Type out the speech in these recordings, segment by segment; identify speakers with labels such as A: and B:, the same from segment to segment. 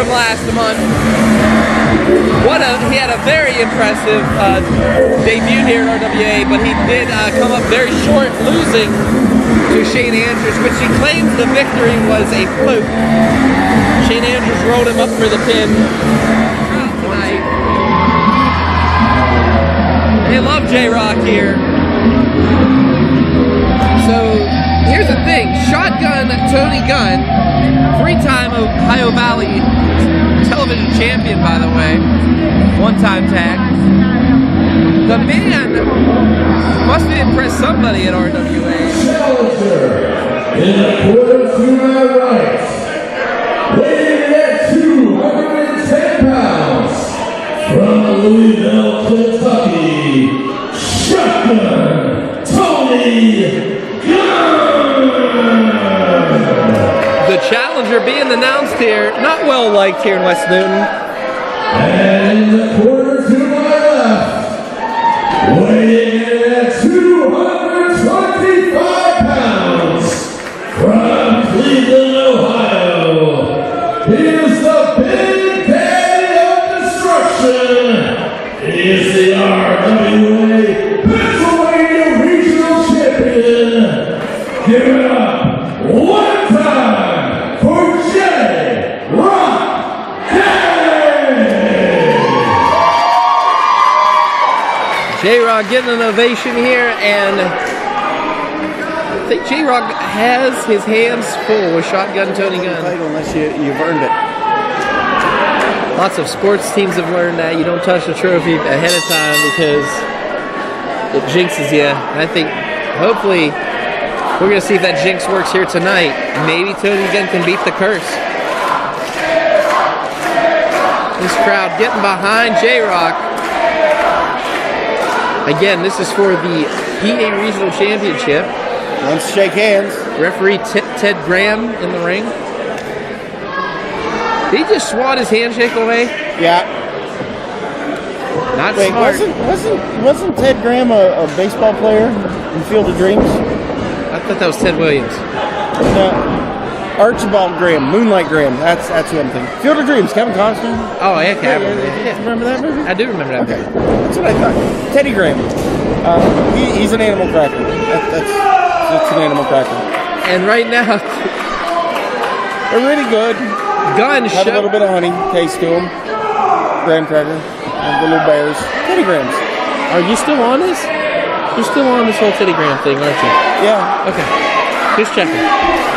A: from last month. He had a very impressive debut here at RWA, but he did come up very short, losing to Shane Andrews, which he claims the victory was a fluke. Shane Andrews rolled him up for the pin tonight. They love J-Rocc here. So here's the thing, Shotgun Tony Gunn, three-time Ohio Valley television champion, by the way, one-time tag. The man must have impressed somebody at RWA.
B: In the quarter to my right, weighing at 210 pounds, from Louisville, Kentucky, Shotgun Tony Gunn.
A: The challenger being announced here, not well liked here in West Newton.
B: And in the quarter to my left, weighing at 225 pounds, from Cleveland, Ohio, he is the Big Daddy of Destruction. He is the RWA Pennsylvania Regional Champion. Give it up one time for J-Rocc.
A: J-Rocc getting an ovation here, and I think J-Rocc has his hands full with Shotgun Tony Gunn.
C: Unless you've earned it.
A: Lots of sports teams have learned that you don't touch the trophy ahead of time because it jinxes you. And I think, hopefully, we're going to see if that jinx works here tonight. Maybe Tony Gunn can beat the curse. This crowd getting behind J-Rocc. Again, this is for the PA Regional Championship.
C: Let's shake hands.
A: Referee Ted Graham in the ring. Did he just swat his handshake away?
C: Yeah.
A: Not
C: Wait,
A: smart.
C: Wasn't Ted Graham a baseball player in Field of Dreams?
A: I thought that was Ted Williams.
C: No. Archibald Graham, Moonlight Graham. That's who I'm thinking. Field of Dreams, Kevin Costner.
A: Oh, yeah, Kevin.
C: Yeah. Remember that movie?
A: I do remember that.
C: Okay, that's what I thought. Teddy Graham. He's an animal cracker. That's an animal cracker.
A: And right now,
C: they're really good.
A: Gunn
C: Have a little bit of honey taste to them. Graham cracker. The little bears. Teddy Grahams.
A: Are you still on this? You're still on this whole Teddy Graham thing, aren't you?
C: Yeah.
A: Okay. Just checking.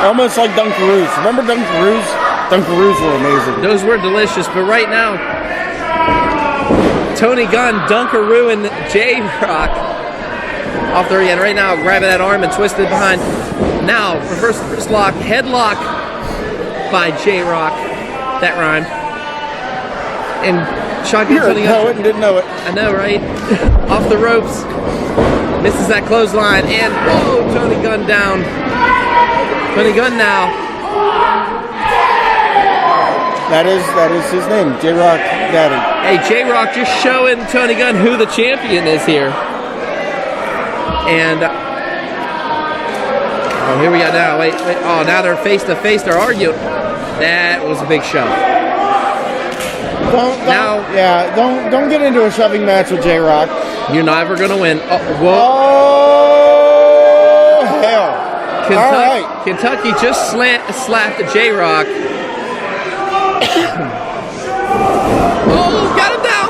C: Almost like Dunkaroos. Remember Dunkaroos? Dunkaroos were amazing.
A: Those were delicious, but right now, Tony Gunn Dunkarooing J-Rocc off the end. Right now, grabbing that arm and twisted behind. Now, reverse lock, headlock by J-Rocc. That rhymed. And Shotgun Tony Gunn.
C: Know it and didn't know it.
A: I know, right? Off the ropes. Misses that clothesline. And, oh, Tony Gunn down. Tony Gunn now.
C: That is his name, J-Rocc Daddy.
A: Hey, J-Rocc just showing Tony Gunn who the champion is here. And oh, here we go now. Wait. Oh, now they're face to face. They're arguing. That was a big shove.
C: Don't get into a shoving match with J-Rocc.
A: You're never gonna win. Oh, whoa.
C: Oh hell!
A: Kentucky just slapped J-Rocc. Oh, got him down.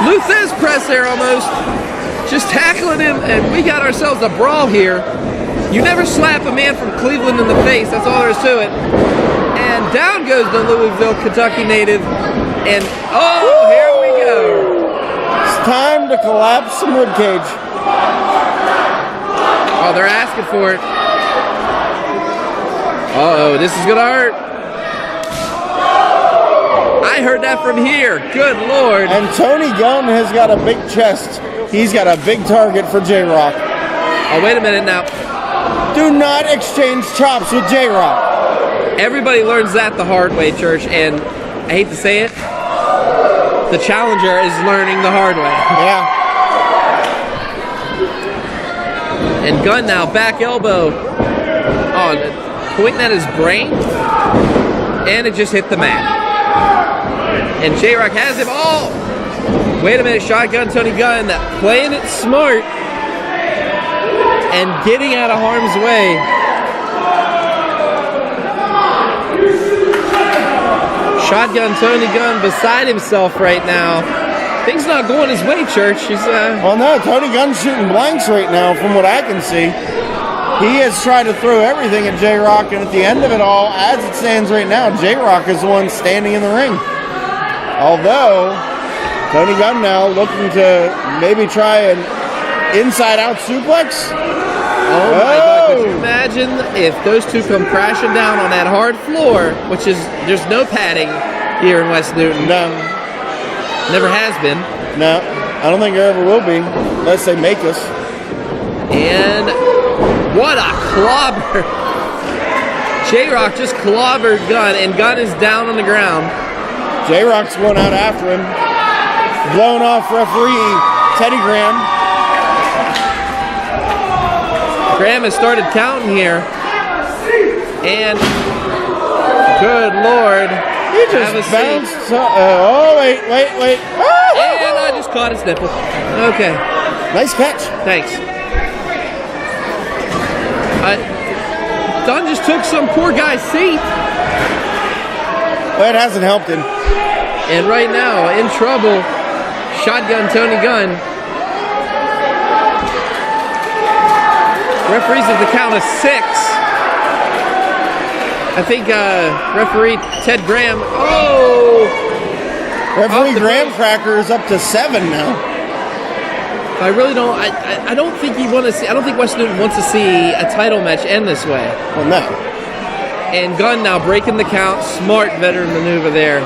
A: Luthez press there almost. Just tackling him, and we got ourselves a brawl here. You never slap a man from Cleveland in the face. That's all there is to it. And down goes the Louisville, Kentucky native. And oh, here we go.
C: It's time to collapse some ribcage.
A: Oh, they're asking for it. Uh-oh, this is gonna hurt. I heard that from here. Good Lord.
C: And Tony Gunn has got a big chest. He's got a big target for J-Rocc.
A: Oh, wait a minute now.
C: Do not exchange chops with J-Rocc.
A: Everybody learns that the hard way, Church, and I hate to say it, the challenger is learning the hard way.
C: Yeah.
A: And Gunn now, back elbow. Oh, pointing at his brain. And it just hit the mat. And J-Rocc has him. Oh! Wait a minute, shotgun Tony Gunn, playing it smart and getting out of harm's way. Shotgun Tony Gunn beside himself right now. Things not going his way, Church. He's
C: Well, no, Tony Gunn's shooting blanks right now from what I can see. He has tried to throw everything at J-Rocc, and at the end of it all, as it stands right now, J-Rocc is the one standing in the ring. Although, Tony Gunn now looking to maybe try an inside-out suplex.
A: Oh my God, could you imagine if those two come crashing down on that hard floor, which is, there's no padding here in West Newton.
C: No.
A: Never has been.
C: No, I don't think there ever will be, unless they make us.
A: And what a clobber. J-Rocc just clobbered Gunn, and Gunn is down on the ground.
C: J-Rocc's going out after him. Blown off referee Teddy Graham.
A: Graham has started counting here. And good Lord.
C: He just bounced. Oh, wait.
A: And I just caught his nipple. Okay.
C: Nice catch.
A: Thanks. Dunn just took some poor guy's seat.
C: Well, it hasn't helped him.
A: And right now, in trouble, shotgun Tony Gunn. Referees at the count of 6. I think referee Ted Graham. Oh!
C: Referee Graham Cracker is up to 7 now.
A: I really don't. I don't think you want to see. I don't think West Newton wants to see a title match end this way.
C: Well, no.
A: And Gunn now breaking the count. Smart veteran maneuver there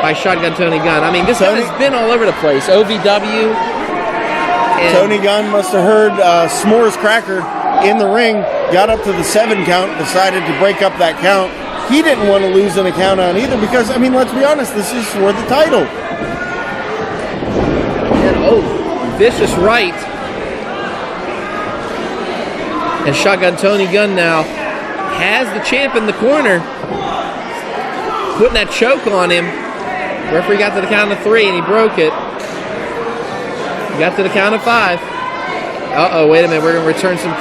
A: by shotgun Tony Gunn. I mean, this guy has been all over the place. OVW.
C: Tony Gunn must have heard S'mores Cracker in the ring, got up to the 7 count, decided to break up that count. He didn't want to lose an account on either because, I mean, let's be honest, this is for the title.
A: And vicious right. And shotgun Tony Gunn now has the champ in the corner, putting that choke on him. Referee got to the count of 3 and he broke it. He got to the count of 5. Uh-oh, wait a minute. We're going to return some,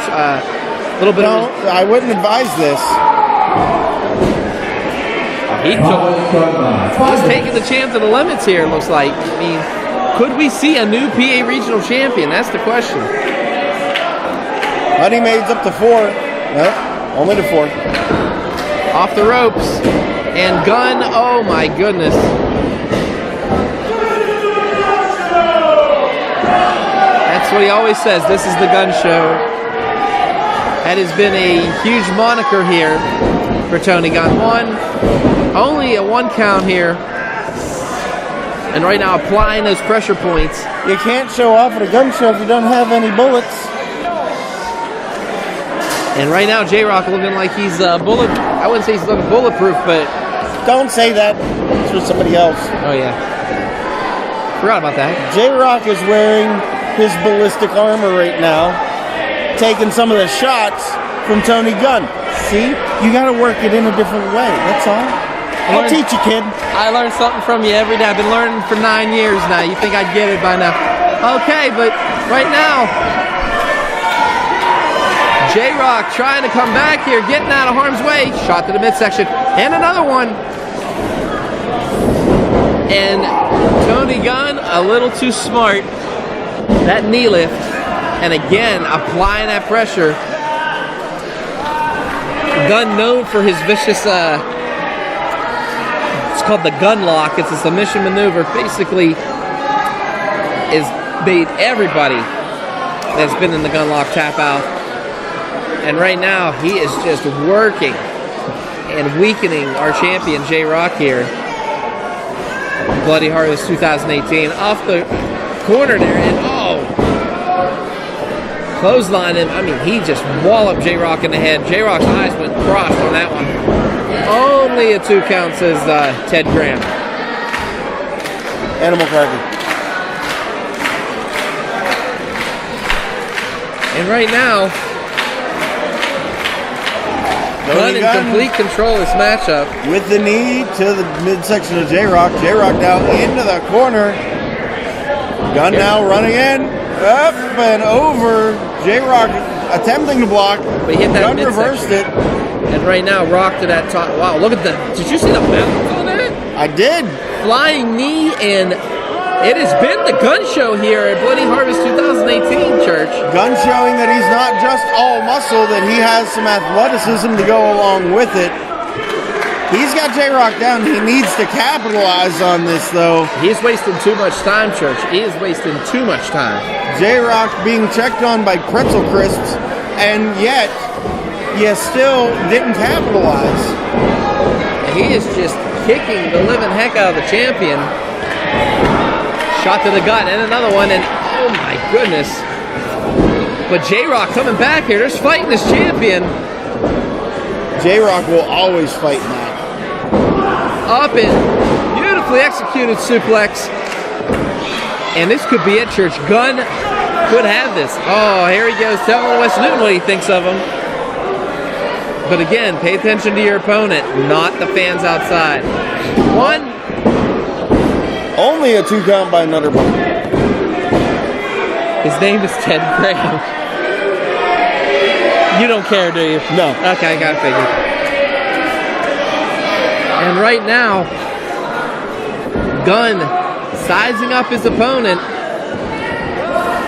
A: little bit
C: of... No, I wouldn't advise this.
A: He's taking the champ to the limits here, it looks like. I mean, could we see a new PA regional champion? That's the question.
C: Honey Maid's up to 4. No, only to 4.
A: Off the ropes. And Gunn, oh my goodness. That's what he always says. This is the Gunn Show. That has been a huge moniker here for Tony Gunn. Only a 1 count here. And right now applying those pressure points.
C: You can't show off at a gun show if you don't have any bullets.
A: And right now J-Rocc looking like he's I wouldn't say he's looking bulletproof, but...
C: Don't say that. It's for somebody else.
A: Oh, yeah. Forgot about that.
C: J-Rocc is wearing his ballistic armor right now, taking some of the shots from Tony Gunn. See? You got to work it in a different way. That's all. I'll teach you, kid.
A: I learn something from you every day. I've been learning for 9 years now. You think I'd get it by now. Okay, but right now, J-Rocc trying to come back here, getting out of harm's way. Shot to the midsection. And another one. And Tony Gunn, a little too smart. That knee lift. And again, applying that pressure. Gunn known for his vicious, it's called the gun lock. It's a submission maneuver. Basically, is made everybody that's been in the gun lock tap out. And right now, he is just working and weakening our champion, J-Rocc here. Bloody Harvest 2018. Off the corner there, and clothesline him. I mean, he just walloped J-Rocc in the head. J-Rocc's eyes went crossed on that one. Only a 2 count, says Ted Graham.
C: Animal cracker.
A: And right now, Gunn in complete control of this matchup.
C: With the knee to the midsection of J-Rocc. J-Rocc now into the corner. Gunn now running in. Up and over. J-Rocc attempting to block.
A: But he hit that
C: Gunn reversed it.
A: And right now, Rocc to that top. Wow, look at that. Did you see the mountains on that?
C: I did.
A: Flying knee, and it has been the Gunn show here at Bloody Harvest 2018, Church.
C: Gunn showing that he's not just all muscle, that he has some athleticism to go along with it. He's got J-Rocc down. He needs to capitalize on this, though.
A: He's wasting too much time, Church. He is wasting too much time.
C: J-Rocc being checked on by Pretzel Crisps, and yet you still didn't capitalize.
A: He is just kicking the living heck out of the champion. Shot to the gut, and another one, and oh my goodness. But J-Rocc coming back here. There's fighting this champion.
C: J-Rocc will always fight that.
A: Up and beautifully executed suplex. And this could be it, Church. Gunn could have this. Oh, here he goes telling Wes Newton what he thinks of him. But again, pay attention to your opponent, not the fans outside. One.
C: Only a 2 count by another bump.
A: His name is Ted Graham. You don't care, do you?
C: No.
A: Okay, I got figured. And right now, Gunn sizing up his opponent.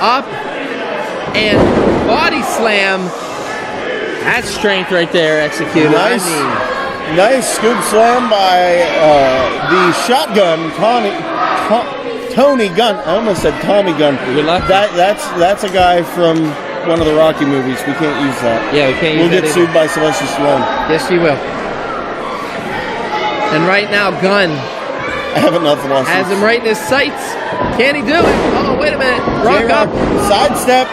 A: Up and body slam. That's strength right there executed.
C: Nice, nice scoop slam by the shotgun, Tony Gunn. I almost said Tommy Gunn.
A: You're lucky.
C: That's a guy from one of the Rocky movies. We can't use that.
A: Yeah, we can't use that.
C: We'll get sued by Sylvester Stallone.
A: Yes, you will. And right now, Gunn
C: I haven't nothing lost.
A: has him right in his sights. Can he do it? Oh, wait a minute. Rock up.
C: Sidestep.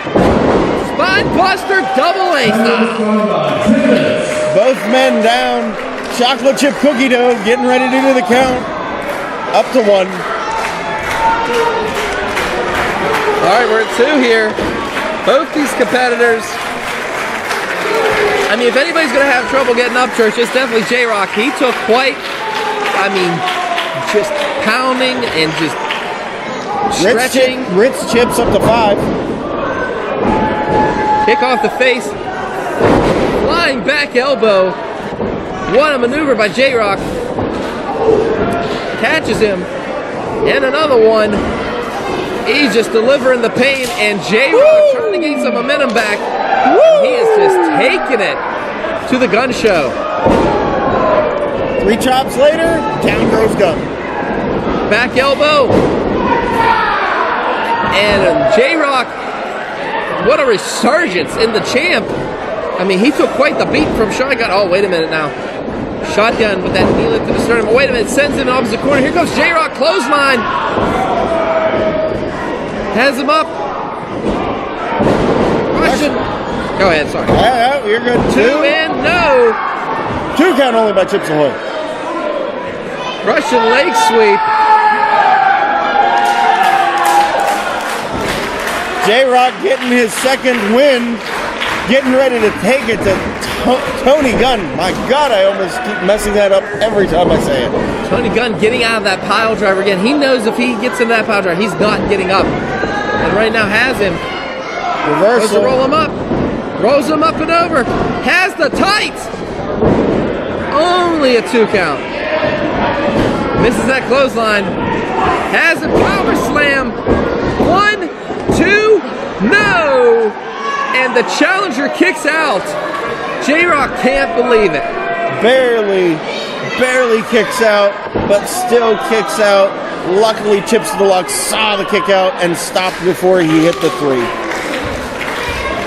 A: Spine buster, double ace.
C: Both men down. Chocolate chip cookie dough getting ready to do the count. Up to 1.
A: All right, we're at 2 here. Both these competitors. I mean, if anybody's going to have trouble getting up, Church, it's definitely J-Rocc. He took quite, just pounding and just stretching.
C: Ritz chips up to 5.
A: Kick off the face. Flying back elbow. What a maneuver by J-Rocc. Catches him. And another one. He's just delivering the pain. And J-Rocc trying to gain some momentum back. And he is just taking it to the Gunn show.
C: 3 chops later, down goes Gunn.
A: Back elbow. And J-Rocc, what a resurgence in the champ. I mean, he took quite the beat from Shotgun. Oh, wait a minute now. Shotgun with that knee lift to the sternum. Oh, wait a minute, sends him in the opposite corner. Here goes J-Rocc, clothesline. Has him up. Russian. Go ahead, sorry.
C: You're good.
A: 2 in, no.
C: 2 count only by Chips Ahoy.
A: Russian leg sweep.
C: J-Rocc getting his second win, getting ready to take it to Tony Gunn. My God, I almost keep messing that up every time I say it.
A: Tony Gunn getting out of that pile driver again. He knows if he gets into that pile driver, he's not getting up. And right now has him.
C: Reversal.
A: Goes to roll him up. Rolls him up and over. Has the tights. Only a 2 count. Misses that clothesline. Has a power slam. 1, 2, no. And the challenger kicks out. J-Rocc can't believe it.
C: Barely kicks out, but still kicks out. Luckily, Chips Deluxe saw the kick out and stopped before he hit the 3.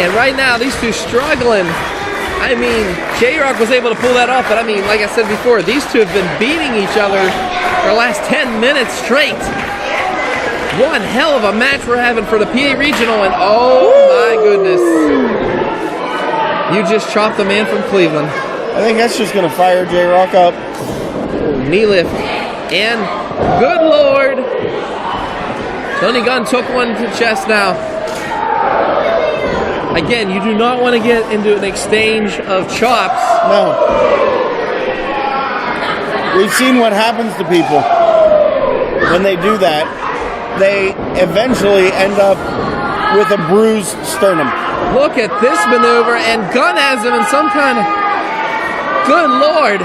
A: And right now, these two struggling. I mean, J-Rocc was able to pull that off, but I mean, like I said before, these two have been beating each other for the last 10 minutes straight. One hell of a match we're having for the PA Regional, and oh my goodness. You just chopped the man from Cleveland.
C: I think that's just going to fire J-Rocc up.
A: Knee lift. And good Lord. Tony Gunn took one to the chest now. Again, you do not want to get into an exchange of chops.
C: No. We've seen what happens to people when they do that. They eventually end up with a bruised sternum.
A: Look at this maneuver, and Gunn has him in some kind of, good Lord,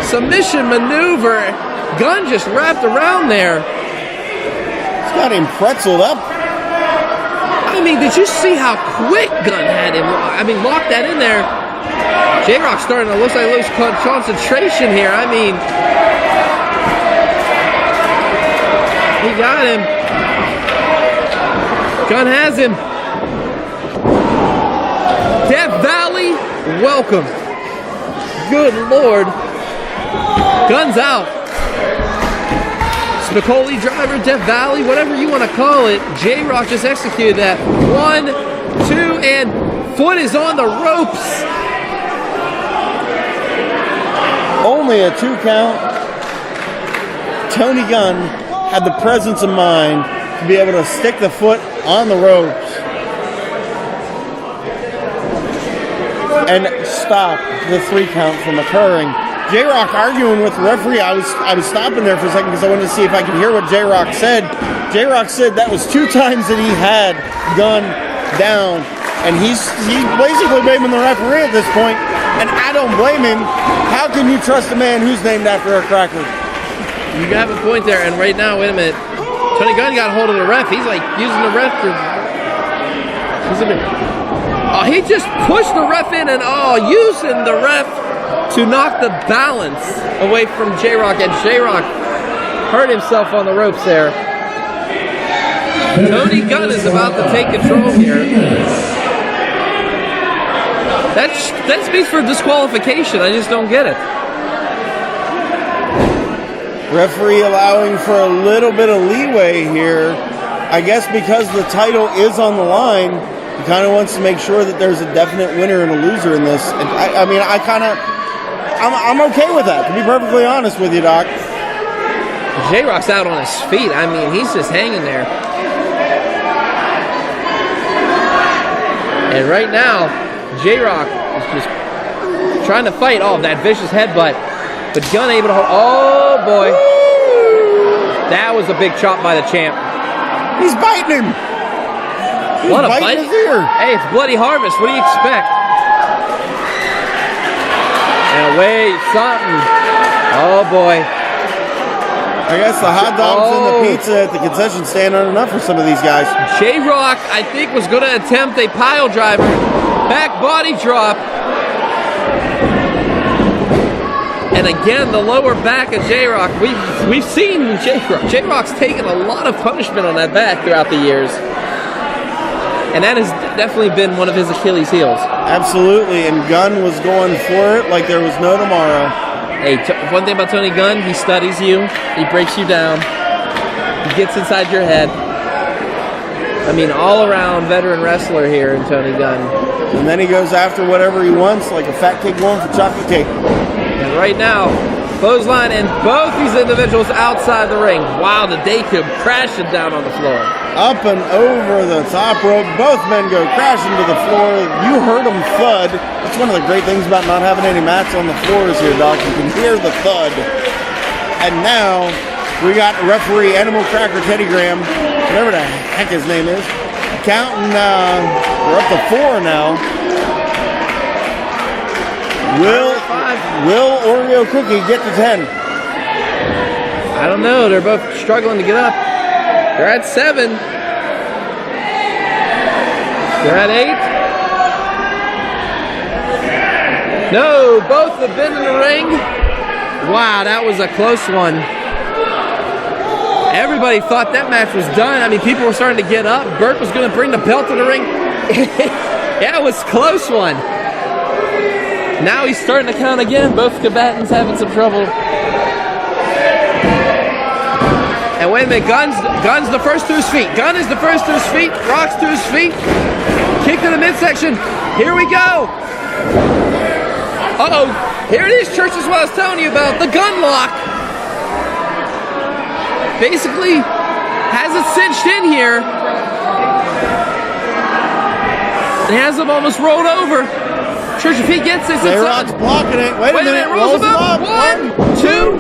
A: submission maneuver. Gunn just wrapped around there.
C: He's got him pretzeled up.
A: I mean, did you see how quick Gunn had him? I mean, lock that in there. J-Rocc starting to look like lose concentration here. I mean, he got him. Gunn has him. Death Valley, welcome. Good Lord. Gunn's out. Spicoli driver, Death Valley, whatever you want to call it. J-Rocc just executed that. 1, 2, and foot is on the ropes.
C: Only a 2 count. Tony Gunn had the presence of mind to be able to stick the foot on the ropes and stop the 3 count from occurring. J-Rocc arguing with the referee. I was stopping there for a second because I wanted to see if I could hear what J-Rocc said. J-Rocc said that was 2 times that he had Gunn down, and he's basically blaming the referee at this point, and I don't blame him. How can you trust a man who's named after a cracker?
A: You have a point there, and right now, wait a minute. Tony Gunn got a hold of the ref. He's like using the ref to... Oh, he just pushed the ref in and using the ref to knock the balance away from J-Rocc, and J-Rocc hurt himself on the ropes there. Tony Gunn is about to take control here. That speaks for disqualification. I just don't get it.
C: Referee allowing for a little bit of leeway here. I guess because the title is on the line, he kind of wants to make sure that there's a definite winner and a loser in this. And I'm okay with that, to be perfectly honest with you, Doc.
A: J-Rocc's out on his feet. I mean, he's just hanging there. And right now, J-Rocc is just trying to fight off that vicious headbutt. But Gunn able to hold. Oh, boy. That was a big chop by the champ.
C: He's biting him.
A: What a bite. His ear. Hey, it's Bloody Harvest. What do you expect? And wait, something. Oh, boy.
C: I guess the hot dogs and the pizza at the concession stand aren't enough for some of these guys.
A: J-Rocc, I think, was going to attempt a pile driver. Back body drop. And again, the lower back of J-Rocc. We've seen J-Rocc. J-Rocc's taken a lot of punishment on that back throughout the years. And that has definitely been one of his Achilles heels.
C: Absolutely, and Gunn was going for it like there was no tomorrow.
A: Hey, one thing about Tony Gunn, he studies you, he breaks you down, he gets inside your head. I mean, all-around veteran wrestler here in Tony Gunn.
C: And then he goes after whatever he wants, like a fat kid going for chocolate cake.
A: And right now, clothesline, and both these individuals outside the ring. Wow, the Dacob crashing down on the floor.
C: Up and over the top rope. Both men go crashing to the floor. You heard them thud. That's one of the great things about not having any mats on the floors here, Doc. You can hear the thud. And now we got referee Animal Cracker Teddy Graham, whatever the heck his name is, counting. We're up to 4 now. Will Oreo Cookie get to 10?
A: I don't know. They're both struggling to get up. They're at 7. They're at 8. No, both have been in the ring. Wow, that was a close one. Everybody thought that match was done. I mean, people were starting to get up. Burt was going to bring the belt to the ring. Yeah, it was a close one. Now he's starting to count again. Both combatants having some trouble. And wait a minute, Gunn's the first to his feet. Gunn is the first to his feet. Rock's to his feet. Kick to the midsection. Here we go. Uh-oh. Here it is, Church, is what I was telling you about. The Gunn lock. Basically has it cinched in here. He has him almost rolled over. Church, if he gets this, it's
C: J-Rocc's
A: on.
C: blocking it. Wait a minute.
A: Rolls him up. 1, 2.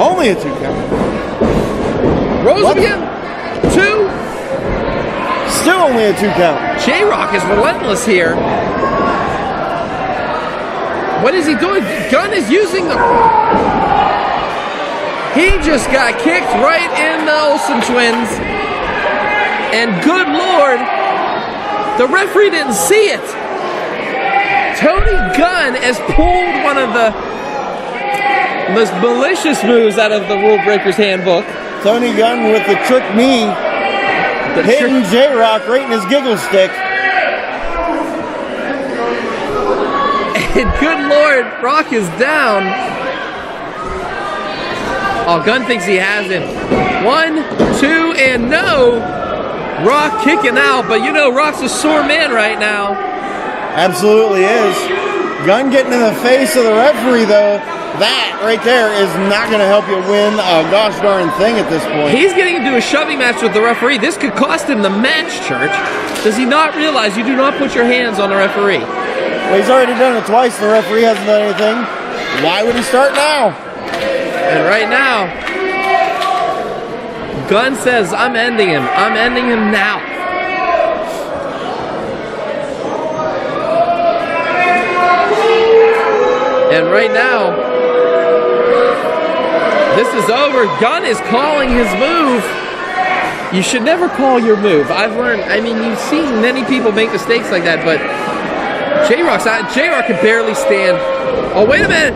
C: Only a 2 count.
A: Rolls him again. 2.
C: Still only a 2 count.
A: J-Rocc is relentless here. What is he doing? Gunn is using the... He just got kicked right in the Olsen twins. And good Lord, the referee didn't see it. Tony Gunn has pulled one of the most malicious moves out of the Rule Breakers Handbook.
C: Tony Gunn with the trick knee, hitting J-Rocc right in his giggle stick.
A: And good Lord, Rocc is down. Oh, Gunn thinks he has him. 1, 2, and no. Rocc kicking out, but you know Rock's a sore man right now.
C: Absolutely is. Gunn getting in the face of the referee, though. That right there is not going to help you win a gosh darn thing at this point.
A: He's getting into a shoving match with the referee. This could cost him the match, Church. Does he not realize you do not put your hands on the referee?
C: Well, he's already done it twice. The referee hasn't done anything. Why would he start now?
A: And right now, Gunn says, I'm ending him. I'm ending him now. And right now, this is over. Gunn is calling his move. You should never call your move. I've learned, I mean, you've seen many people make mistakes like that, but J-Rocc can barely stand. Oh, wait a minute.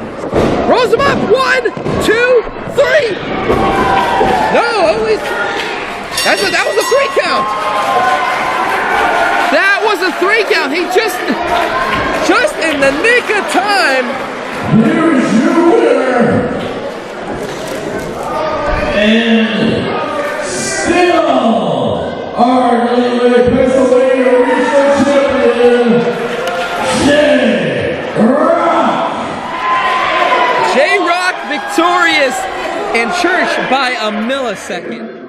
A: Rolls him up. 1, 2, 3. No, only. That was a 3 count. That was a 3 count. He just in the nick of time.
B: Here's your winner. And still RWA Pennsylvania Regional Champion, J-Rocc.
A: J-Rocc victorious in Church by a millisecond.